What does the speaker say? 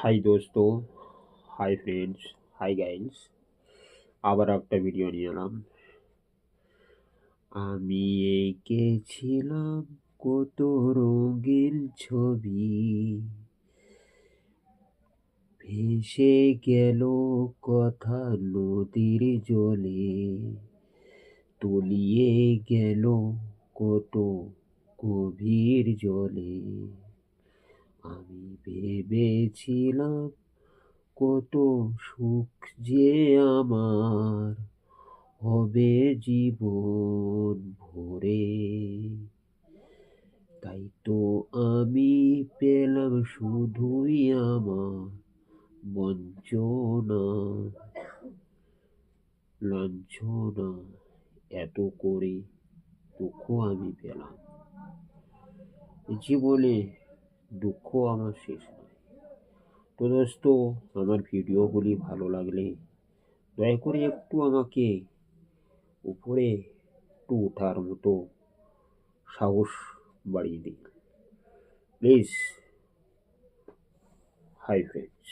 High দোস্ত, hi friends, hi guys. আবার একটা ভিডিও নিয়ে এলাম। আমি এঁকেছিলাম কত রঙিন ছবি, ভেসে গেল কথা নদীর জলে, তলিয়ে গেল কত গভীর জলে। আমি ভেবেছিলাম কত সুখ যে আমার হবে জীবন ভরে, তাই তো আমি পেলাম শুধুই আমার বঞ্চনা, লাঞ্ছনা। এত করে দুঃখ আমি পেলাম, জীবনে দুঃখ আমার শেষ নয়। তো দোস্ত, আমার ভিডিওগুলি ভালো লাগলে দয়া করে একটু আমাকে উপরে একটু ওঠার মতো সাহস বাড়িয়ে দিন প্লিজ। Hi friends.